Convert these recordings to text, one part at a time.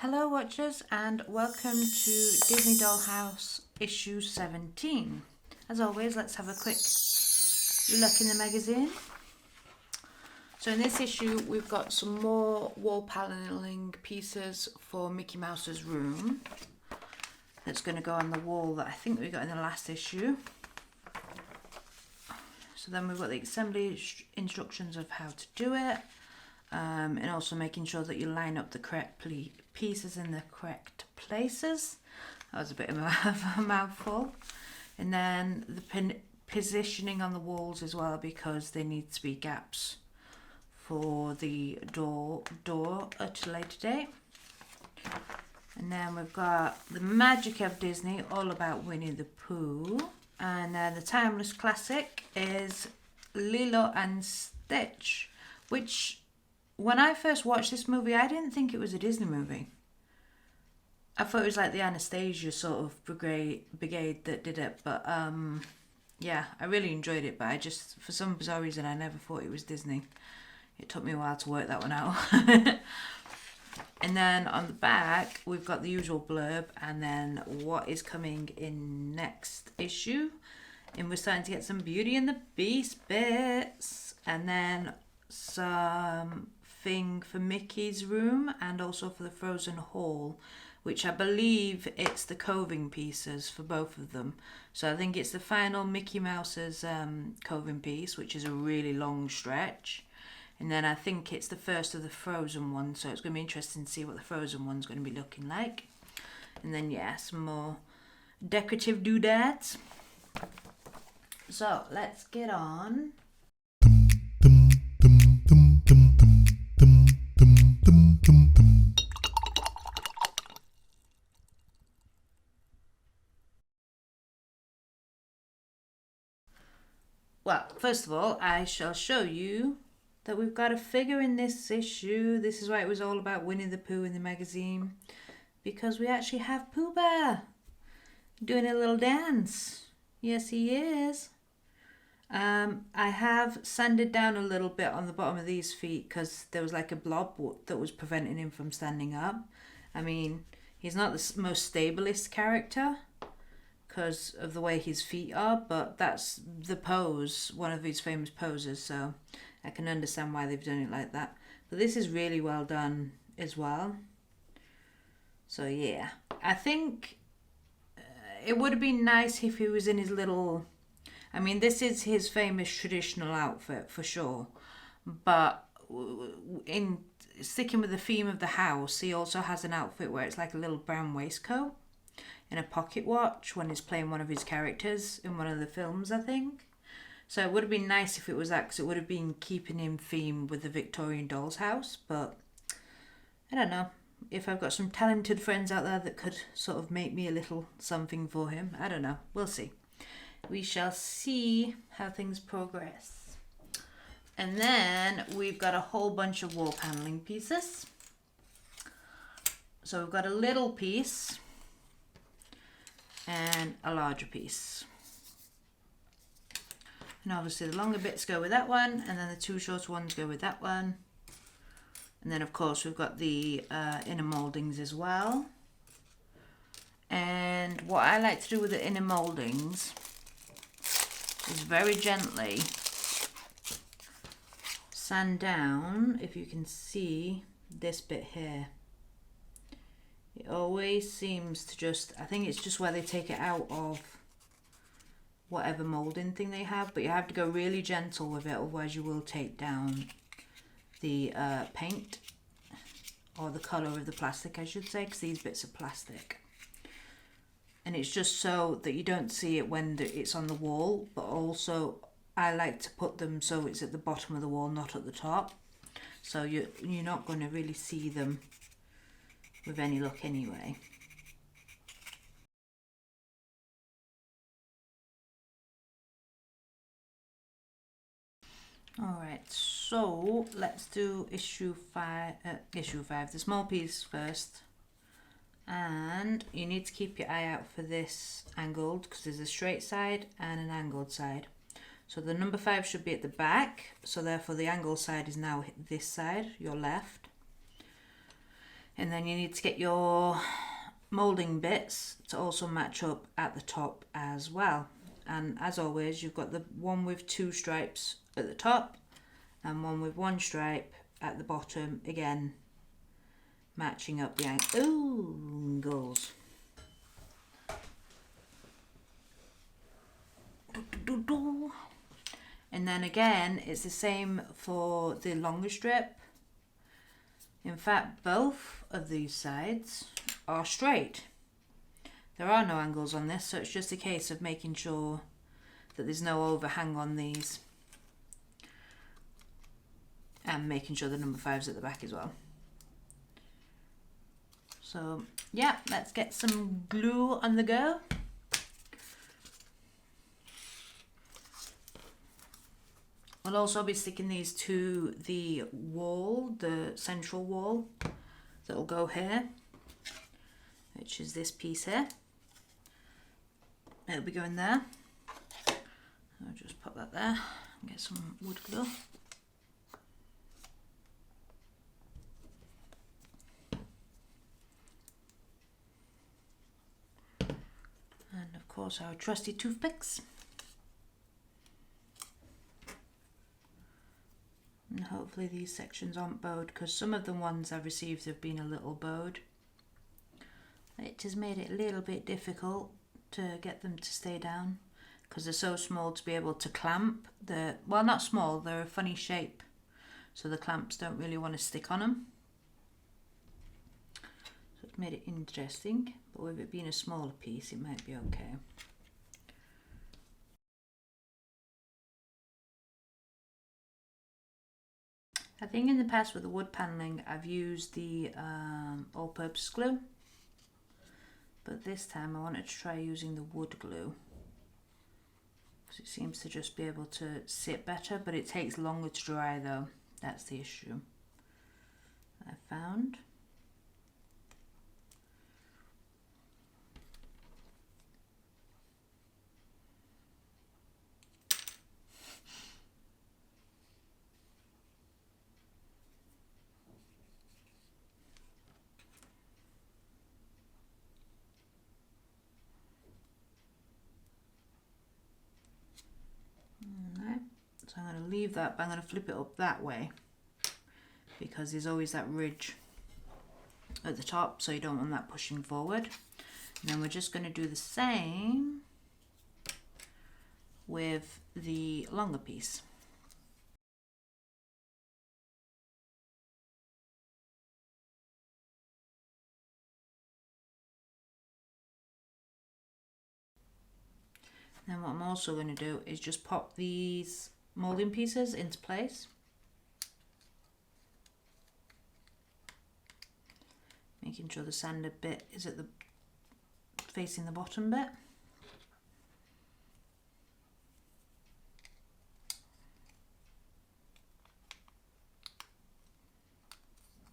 Hello watchers and welcome to Disney Dollhouse issue 17. As always, let's have a quick look in the magazine. So in this issue we've got some more wall paneling pieces for Mickey Mouse's room. That's going to go on the wall that I think we got in the last issue. So then we've got the assembly instructions of how to do it. And also making sure that you line up the correct pieces in the correct places. That was a bit of a mouthful. And then the positioning on the walls as well, because there needs to be gaps for the door at a later date. And then we've got the magic of Disney, all about Winnie the Pooh. And then the timeless classic is Lilo and Stitch, which when I first watched this movie, I didn't think it was a Disney movie. I thought it was like the Anastasia sort of brigade that did it. But yeah, I really enjoyed it. But I just, for some bizarre reason, I never thought it was Disney. It took me a while to work that one out. And then on the back, we've got the usual blurb and then what is coming in next issue. And we're starting to get some Beauty and the Beast bits. And then some thing for Mickey's room and also for the Frozen Hall, which I believe it's the coving pieces for both of them. So I think it's the final Mickey Mouse's coving piece, which is a really long stretch. And then I think it's the first of the Frozen ones, so it's going to be interesting to see what the Frozen one's going to be looking like. And then yeah, some more decorative doodads. So let's get on. Well, first of all, I shall show you that we've got a figure in this issue. This is why it was all about Winnie the Pooh in the magazine, because we actually have Pooh Bear doing a little dance. Yes, he is. I have sanded down a little bit on the bottom of these feet because there was like a blob that was preventing him from standing up. I mean, he's not the most stablest character because of the way his feet are, but that's the pose, one of his famous poses, so I can understand why they've done it like that. But this is really well done as well. So yeah, I think it would have been nice if he was in his little, I mean, this is his famous traditional outfit for sure, but in sticking with the theme of the house, he also has an outfit where it's like a little brown waistcoat and a pocket watch when he's playing one of his characters in one of the films, I think. So it would have been nice if it was that, because it would have been keeping him theme with the Victorian doll's house. But I don't know if I've got some talented friends out there that could sort of make me a little something for him. I don't know. We'll see. We shall see how things progress. And then we've got a whole bunch of wall paneling pieces. So we've got a little piece and a larger piece. And obviously the longer bits go with that one, and then the two shorter ones go with that one. And then of course we've got the inner mouldings as well. And what I like to do with the inner mouldings is very gently sand down, if you can see this bit here. It always seems to just, I think it's just where they take it out of whatever moulding thing they have, but you have to go really gentle with it, otherwise you will take down the paint, or the colour of the plastic I should say, because these bits are plastic. And it's just so that you don't see it when it's on the wall, but also I like to put them so it's at the bottom of the wall, not at the top, so you're not going to really see them with any luck anyway. Alright, so let's do issue 5, the small piece first. And you need to keep your eye out for this angled, because there's a straight side and an angled side. So the number 5 should be at the back, so therefore the angled side is now this side, your left. And then you need to get your moulding bits to also match up at the top as well. And as always, you've got the one with 2 stripes at the top and one with 1 stripe at the bottom, again matching up the angles. And then again, it's the same for the longer strip. In fact, both of these sides are straight. There are no angles on this, so it's just a case of making sure that there's no overhang on these. And making sure the number 5's at the back as well. So yeah, let's get some glue on the go. We'll also be sticking these to the wall, the central wall that'll go here, which is this piece here. It'll be going there. I'll just pop that there and get some wood glue. And of course our trusty toothpicks. And hopefully these sections aren't bowed, because some of the ones I've received have been a little bowed. It has made it a little bit difficult to get them to stay down because they're so small to be able to clamp. Well, not small, they're a funny shape, so the clamps don't really want to stick on them. So it's made it interesting, but with it being a smaller piece, it might be okay. I think in the past with the wood panelling, I've used the all-purpose glue, but this time I wanted to try using the wood glue because it seems to just be able to sit better, but it takes longer to dry though. That's the issue I found. So I'm going to leave that, but I'm going to flip it up that way because there's always that ridge at the top, so you don't want that pushing forward. And then we're just going to do the same with the longer piece. Then what I'm also going to do is just pop these moulding pieces into place. Making sure the sanded bit is at the facing the bottom bit.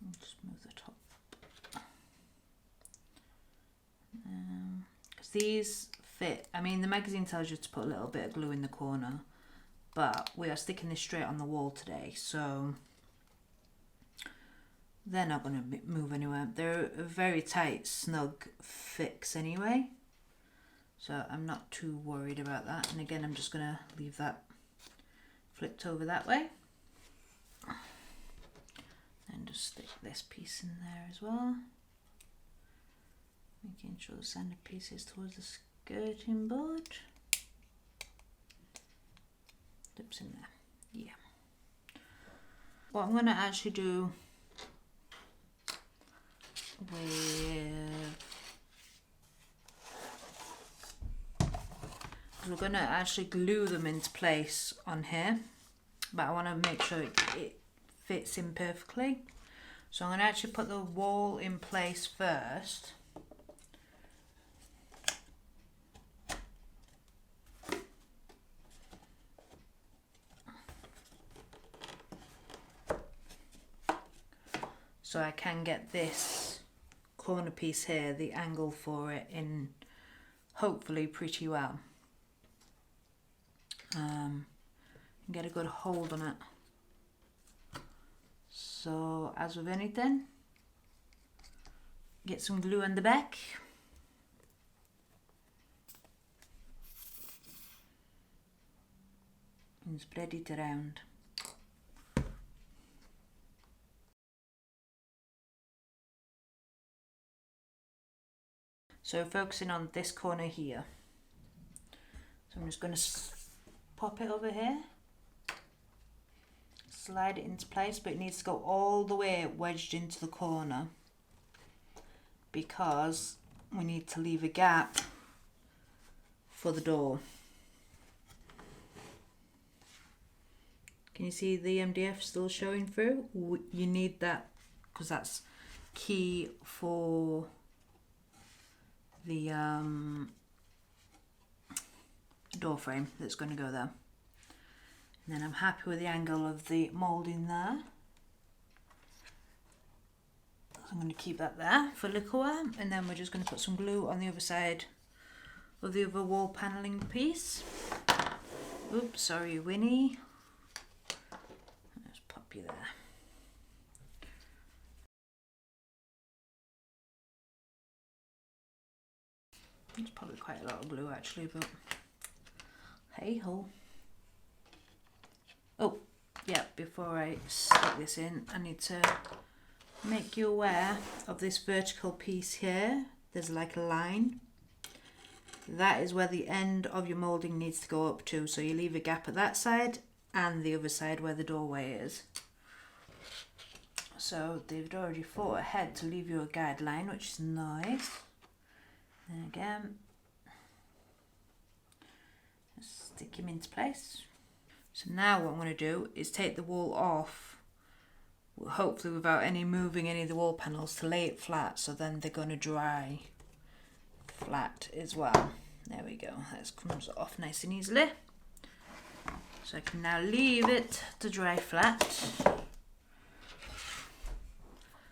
And just move the top up. Because these fit, I mean the magazine tells you to put a little bit of glue in the corner, but we are sticking this straight on the wall today, so they're not going to move anywhere. They're a very tight, snug fix anyway, so I'm not too worried about that. And again, I'm just going to leave that flipped over that way. And just stick this piece in there as well. Making sure the sanded piece is towards the skirting board. Dips in there, yeah. What I'm going to actually do we're going to actually glue them into place on here, but I want to make sure it fits in perfectly. So I'm going to actually put the wall in place first. So I can get this corner piece here, the angle for it, in hopefully pretty well. Get a good hold on it. So as with anything, get some glue on the back. And spread it around. So focusing on this corner here. So I'm just going to pop it over here. Slide it into place, but it needs to go all the way wedged into the corner because we need to leave a gap for the door. Can you see the MDF still showing through? You need that because that's key for the door frame that's going to go there. And then I'm happy with the angle of the moulding there. So I'm going to keep that there for a little while, and then we're just going to put some glue on the other side of the other wall panelling piece. Oops, sorry Winnie. Let's pop you there. It's probably quite a lot of glue actually, but hey ho. Oh, yeah, before I stick this in, I need to make you aware of this vertical piece here. There's like a line. That is where the end of your moulding needs to go up to. So you leave a gap at that side and the other side where the doorway is. So they've already thought ahead to leave you a guideline, which is nice. And again, just stick him into place. So now what I'm going to do is take the wall off, hopefully without moving any of the wall panels, to lay it flat, so then they're going to dry flat as well. There we go, that comes off nice and easily. So I can now leave it to dry flat.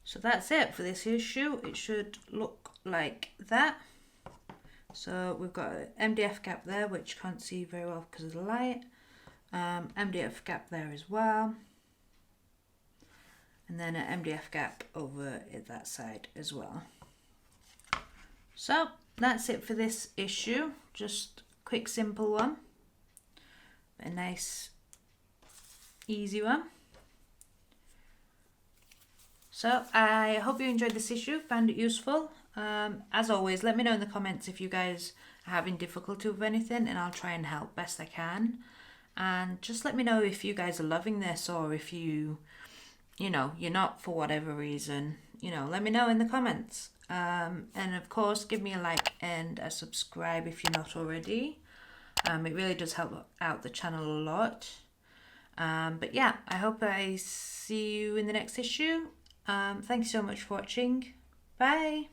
So that's it for this issue. It should look like that. So we've got an MDF gap there, which you can't see very well because of the light. MDF gap there as well, and then an MDF gap over at that side as well. So that's it for this issue. Just quick simple one, a nice easy one. So I hope you enjoyed this issue, found it useful. As always, let me know in the comments if you guys are having difficulty with anything, and I'll try and help best I can. And just let me know if you guys are loving this, or if you're not for whatever reason. Let me know in the comments. And of course, give me a like and a subscribe if you're not already. It really does help out the channel a lot. But yeah, I hope I see you in the next issue. Thank you so much for watching. Bye.